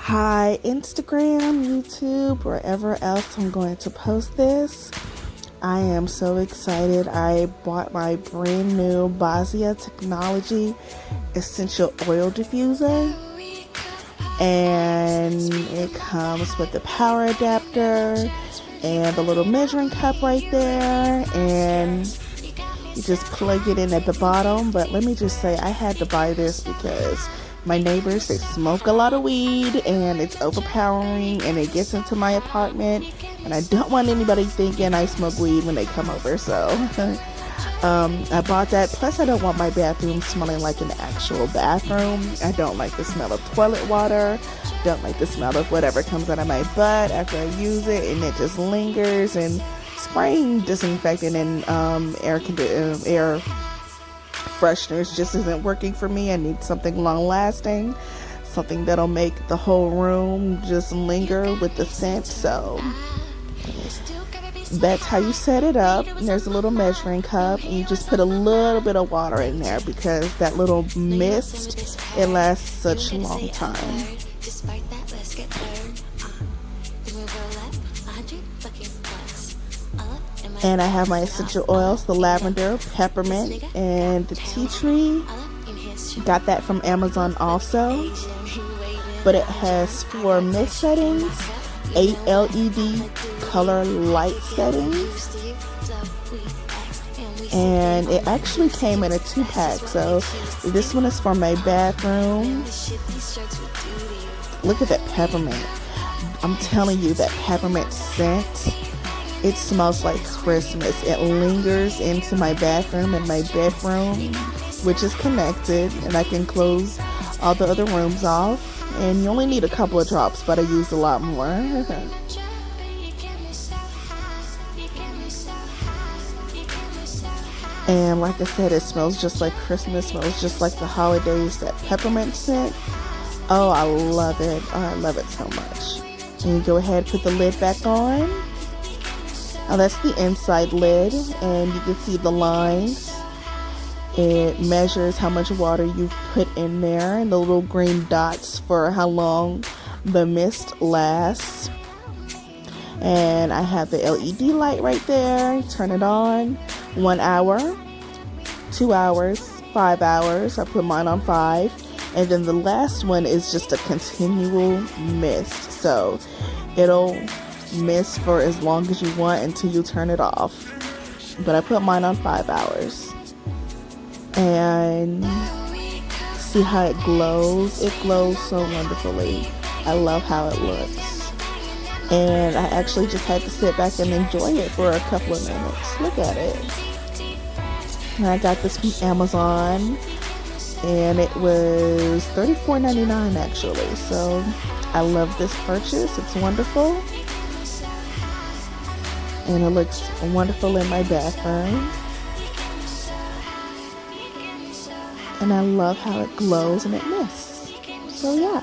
Hi, Instagram, YouTube, wherever else I'm going to post this. I am so excited. I bought my brand new Basia Technology Essential Oil Diffuser. And it comes with the power adapter and the little measuring cup right there. And you just plug it in at the bottom. But let me just say, I had to buy this because my neighbors, they smoke a lot of weed and it's overpowering and it gets into my apartment. And I don't want anybody thinking I smoke weed when they come over. So I bought that. Plus, I don't want my bathroom smelling like an actual bathroom. I don't like the smell of toilet water. Don't like the smell of whatever comes out of my butt after I use it, and it just lingers. And spraying disinfectant and air fresheners just isn't working for me. I need something long lasting, something that'll make the whole room just linger with the scent. So that's how you set it up. And there's a little measuring cup, and you just put a little bit of water in there because that little mist, it lasts such a long time. And I have my essential oils, the lavender, peppermint, and the tea tree. Got that from Amazon also. But it has 4 mist settings, 8 LED color light settings, and it actually came in a 2-pack. So this one is for my bathroom. Look at that peppermint. I'm telling you, that peppermint scent, it smells like Christmas. It lingers into my bathroom and my bedroom, which is connected, and I can close all the other rooms off. And you only need a couple of drops, but I used a lot more. And like I said, it smells just like Christmas, smells just like the holidays, that peppermint scent. Oh, I love it. Oh, I love it so much. And you go ahead and put the lid back on. Now that's the inside lid, and you can see the lines. It measures how much water you've put in there, and the little green dots for how long the mist lasts. And I have the LED light right there. Turn it on. 1 hour, 2 hours, 5 hours. I put mine on 5. And then the last one is just a continual mist. So it'll mist for as long as you want until you turn it off. But I put mine on 5 hours. And see how it glows. It glows so wonderfully. I love how it looks. And I actually just had to sit back and enjoy it for a couple of minutes. Look at it. And I got this from Amazon, and it was $34.99 actually. So I love this purchase. It's wonderful. And it looks wonderful in my bathroom. And I love how it glows and it mists. So yeah.